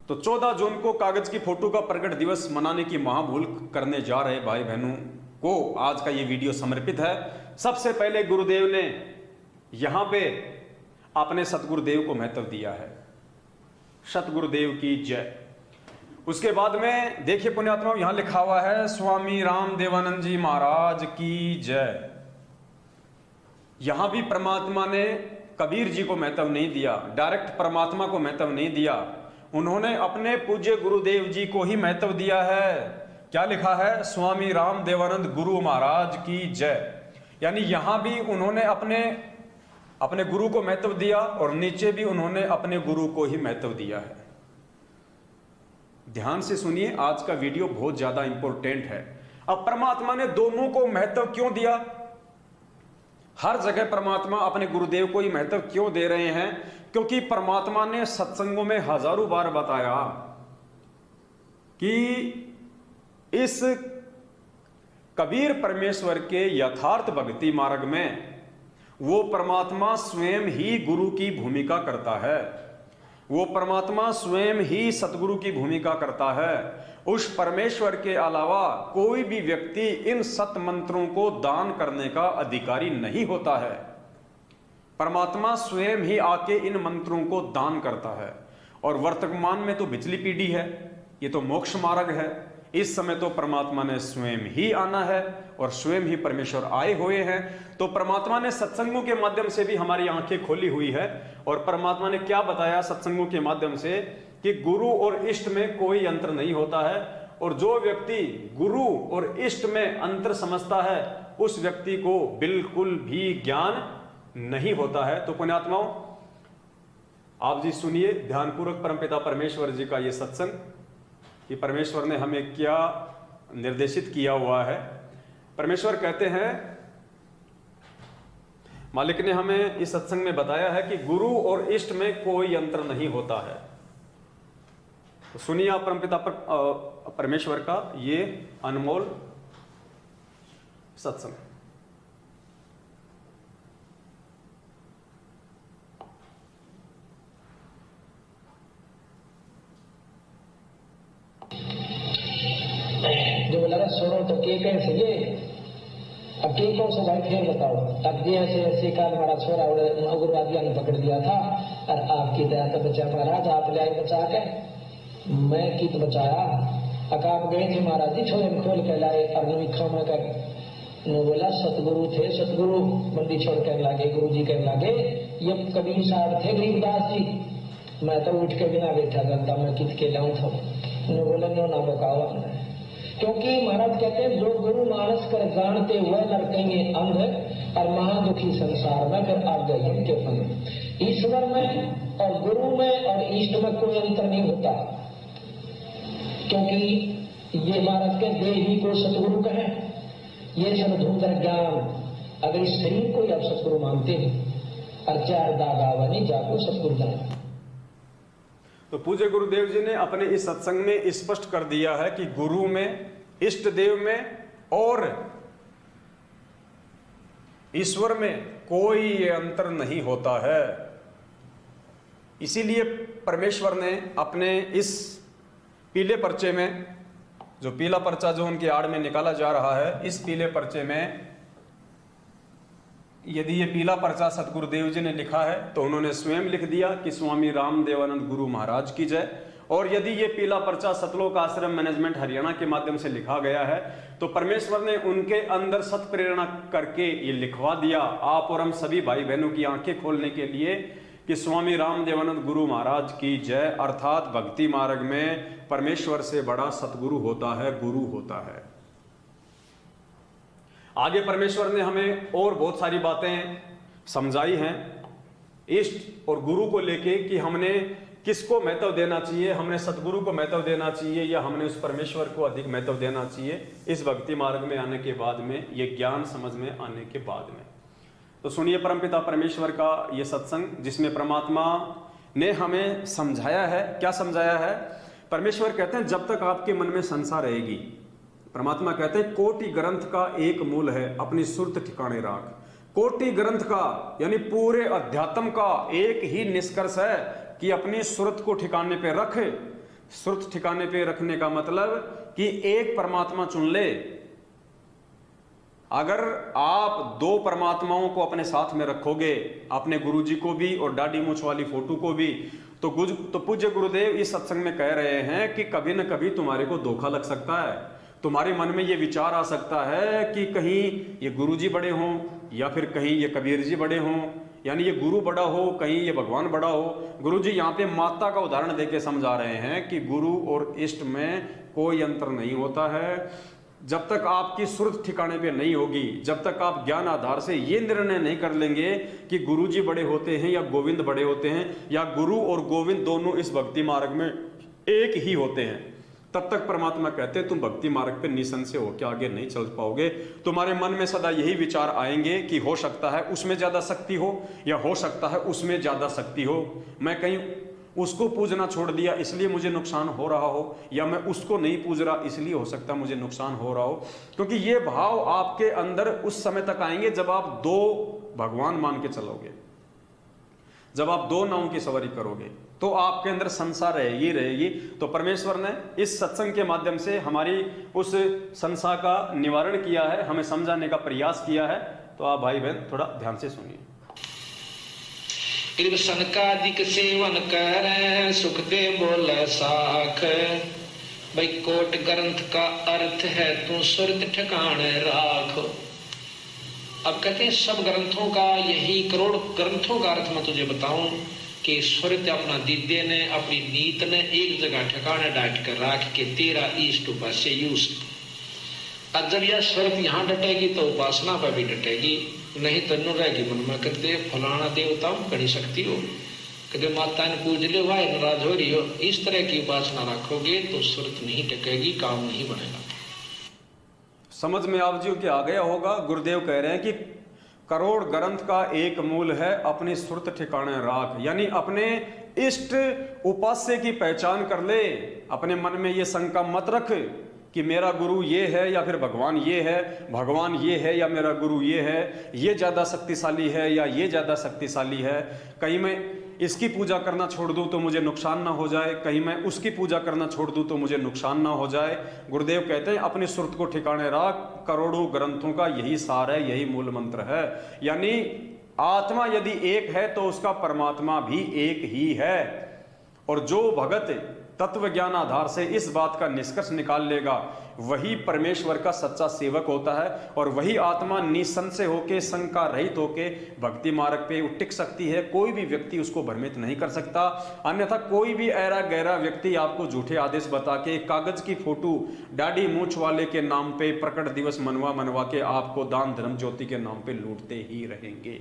तो 14 जून को कागज की फोटो का प्रकट दिवस मनाने की महाभूल करने जा रहे भाई बहनों को आज का ये वीडियो समर्पित है। सबसे पहले गुरुदेव ने यहां पे अपने सतगुरुदेव को महत्व दिया है। सतगुरुदेव की जय। उसके बाद में देखिए पुण्यात्मा, यहां लिखा हुआ है स्वामी राम देवानंद जी महाराज की जय। यहां भी परमात्मा ने कबीर जी को महत्व नहीं दिया, डायरेक्ट परमात्मा को महत्व नहीं दिया, उन्होंने अपने पूज्य गुरुदेव जी को ही महत्व दिया है। क्या लिखा है? स्वामी राम देवानंद गुरु महाराज की जय। यानी यहां भी उन्होंने अपने गुरु को महत्व दिया और नीचे भी उन्होंने अपने गुरु को ही महत्व दिया है। ध्यान से सुनिए, आज का वीडियो बहुत ज्यादा इंपॉर्टेंट है। अब परमात्मा ने दोनों को महत्व क्यों दिया? हर जगह परमात्मा अपने गुरुदेव को ही महत्व क्यों दे रहे हैं? क्योंकि परमात्मा ने सत्संगों में हजारों बार बताया कि इस कबीर परमेश्वर के यथार्थ भक्ति मार्ग में वो परमात्मा स्वयं ही गुरु की भूमिका करता है, वो परमात्मा स्वयं ही सतगुरु की भूमिका करता है। उस परमेश्वर के अलावा कोई भी व्यक्ति इन सत मंत्रों को दान करने का अधिकारी नहीं होता है। परमात्मा स्वयं ही आके इन मंत्रों को दान करता है। और वर्तमान में तो पिछली पीढ़ी है, ये तो मोक्ष मार्ग है। इस समय तो परमात्मा ने स्वयं ही आना है और स्वयं ही परमेश्वर आए हुए हैं। तो परमात्मा ने सत्संगों के माध्यम से भी हमारी आंखें खोली हुई है। और परमात्मा ने क्या बताया सत्संगों के माध्यम से कि गुरु और इष्ट में कोई अंतर नहीं होता है। और जो व्यक्ति गुरु और इष्ट में अंतर समझता है उस व्यक्ति को बिल्कुल भी ज्ञान नहीं होता है। तो पुण्यात्माओं, आप जी सुनिए ध्यानपूर्वक परमपिता परमेश्वर जी का यह सत्संग कि परमेश्वर ने हमें क्या निर्देशित किया हुआ है। परमेश्वर कहते हैं, मालिक ने हमें इस सत्संग में बताया है कि गुरु और इष्ट में कोई अंतर नहीं होता है। तो सुनिए आप परमपिता परमेश्वर का ये अनमोल सत्संग। जो बोला ना सुनो तो के कैसे ये अब के कौन सा भाई फिर बताओ। अब ये ऐसे काल हमारा छोरा उग्रवादियों ने पकड़ लिया था और आपकी दया तो बचा महाराज, आप ले आए बचा के। मैं की तो बचाया अकाप गए थे महाराज जी, छोरे खोल के लाए और नुखा में कर ने बोला सतगुरु थे, सतगुरु बंदी छोड़ कर लागे, गुरु जी कहने लागे ये कबीर साहब थे गरीबदास जी, मैं तो उठ के बिना बैठा करता, मैं कित के लाऊं था। ने बोला नो ना बकावा, क्योंकि महाराज कहते हैं जो गुरु मानस कर जानते हुए लड़केंगे अंध और महादुखी संसार में फिर आप गए इनके फल। ईश्वर में और गुरु में और इष्ट में कोई अंतर नहीं होता, क्योंकि ये महाराज के देही को सतगुरु कहें, ये सब धूधर ज्ञान। अगर इस शरीर को आप सतगुरु मानते हैं और चार दागा नहीं जाको सतगुरु जान। तो पूज्य गुरुदेव जी ने अपने इस सत्संग में स्पष्ट कर दिया है कि गुरु में, इष्ट देव में और ईश्वर में कोई अंतर नहीं होता है। इसीलिए परमेश्वर ने अपने इस पीले पर्चे में, जो पीला पर्चा जो उनके आड़ में निकाला जा रहा है, इस पीले पर्चे में यदि ये पीला पर्चा सतगुरुदेव जी ने लिखा है तो उन्होंने स्वयं लिख दिया कि स्वामी राम देवानंद गुरु महाराज की जय। और यदि ये पीला पर्चा सतलोक आश्रम मैनेजमेंट हरियाणा के माध्यम से लिखा गया है तो परमेश्वर ने उनके अंदर सत प्रेरणा करके ये लिखवा दिया आप और हम सभी भाई बहनों की आंखें खोलने के लिए कि स्वामी राम देवानंद गुरु महाराज की जय। अर्थात भक्ति मार्ग में परमेश्वर से बड़ा सतगुरु होता है, गुरु होता है। आगे परमेश्वर ने हमें और बहुत सारी बातें समझाई हैं इष्ट और गुरु को लेके कि हमने किसको महत्व देना चाहिए, हमने सतगुरु को महत्व देना चाहिए या हमने उस परमेश्वर को अधिक महत्व देना चाहिए इस भक्ति मार्ग में आने के बाद में, ये ज्ञान समझ में आने के बाद में। तो सुनिए परमपिता परमेश्वर का ये सत्संग जिसमें परमात्मा ने हमें समझाया है। क्या समझाया है? परमेश्वर कहते हैं जब तक आपके मन में संशय रहेगी, परमात्मा कहते हैं कोटि ग्रंथ का एक मूल है, अपनी सुरत ठिकाने राख। कोटि ग्रंथ का यानी पूरे अध्यात्म का एक ही निष्कर्ष है कि अपनी सुरत को ठिकाने पे रख। सुरत ठिकाने पे रखने का मतलब कि एक परमात्मा चुन ले। अगर आप दो परमात्माओं को अपने साथ में रखोगे, अपने गुरुजी को भी और दाढ़ी मूंछ वाली फोटो को भी, तो पूज्य गुरुदेव इस सत्संग में कह रहे हैं कि कभी न कभी तुम्हारे को धोखा लग सकता है। तुम्हारे मन में ये विचार आ सकता है कि कहीं ये गुरुजी बड़े हों या फिर कहीं ये कबीर जी बड़े हों, यानी ये गुरु बड़ा हो, कहीं ये भगवान बड़ा हो। गुरुजी यहाँ पे माता का उदाहरण देके समझा रहे हैं कि गुरु और इष्ट में कोई अंतर नहीं होता है। जब तक आपकी सुरत ठिकाने पे नहीं होगी, जब तक आप ज्ञान आधार से ये निर्णय नहीं कर लेंगे कि गुरुजी बड़े होते हैं या गोविंद बड़े होते हैं, या गुरु और गोविंद दोनों इस भक्ति मार्ग में एक ही होते हैं, तब तक परमात्मा कहते हैं तुम भक्ति मार्ग पे निसंशय हो के आगे नहीं चल पाओगे। तुम्हारे मन में सदा यही विचार आएंगे कि हो सकता है उसमें ज्यादा शक्ति हो, या हो सकता है उसमें ज्यादा शक्ति हो, मैं कहीं उसको पूजना छोड़ दिया इसलिए मुझे नुकसान हो रहा हो, या मैं उसको नहीं पूज रहा इसलिए हो सकता है मुझे नुकसान हो रहा हो। क्योंकि ये भाव आपके अंदर उस समय तक आएंगे जब आप दो भगवान मान के चलोगे, जब आप दो नावों की सवारी करोगे, तो आपके अंदर संसार रहेगी। तो परमेश्वर ने इस सत्संग के माध्यम से हमारी उस संसार का निवारण किया है, हमें समझाने का प्रयास किया है। तो आप भाई बहन थोड़ा ध्यान से सुनिए। कृष्ण का दिक सेवन कर सुख दे बोले साख, भाई कोट ग्रंथ का अर्थ है तू सुरत ठिकाने राख। अब कहते हैं सब ग्रंथों का यही, करोड़ ग्रंथों का अर्थ मैं तुझे बताऊं कि सुरत अपना दिद्य ने अपनी नीत ने एक जगह ठिकाने डाट कर राख के तेरा ईष्ट उपास्य यूज। अब जब यह सुरत यहाँ डटेगी तो उपासना पर भी डटेगी, नहीं तो न रहेगी मन में कहते फलाना देवता कड़ी शक्ति हो, कहते माता ने पूज ले वाह नाराज हो रही हो। इस तरह की उपासना रखोगे तो सुरत नहीं टकेगी, काम नहीं बनेगा। समझ में आप जी के आ गया होगा। गुरुदेव कह रहे हैं कि करोड़ ग्रंथ का एक मूल है अपनी सुरत ठिकाने राख, यानी अपने इष्ट उपास्य की पहचान कर ले। अपने मन में ये शंका मत रख कि मेरा गुरु ये है या फिर भगवान ये है, भगवान ये है या मेरा गुरु ये है, ये ज़्यादा शक्तिशाली है या ये ज़्यादा शक्तिशाली है। कहीं मैं इसकी पूजा करना छोड़ दूं तो मुझे नुकसान ना हो जाए, कहीं मैं उसकी पूजा करना छोड़ दूं तो मुझे नुकसान ना हो जाए। गुरुदेव कहते हैं अपनी सुरत को ठिकाने रख। करोड़ों ग्रंथों का यही सार है, यही मूल मंत्र है। यानी आत्मा यदि एक है तो उसका परमात्मा भी एक ही है। और जो भगत तत्व ज्ञान आधार से इस बात का निष्कर्ष निकाल लेगा वही परमेश्वर का सच्चा सेवक होता है, और वही आत्मा निसंशय होके, शंका रहित होके भक्ति मार्ग पे टिक सकती है। कोई भी व्यक्ति उसको भ्रमित नहीं कर सकता। अन्यथा कोई भी ऐरा गहरा व्यक्ति आपको झूठे आदेश बता के कागज की फोटो दाढ़ी मूंछ वाले के नाम पे प्रकट दिवस मनवा के आपको दान धर्म ज्योति के नाम पे लूटते ही रहेंगे।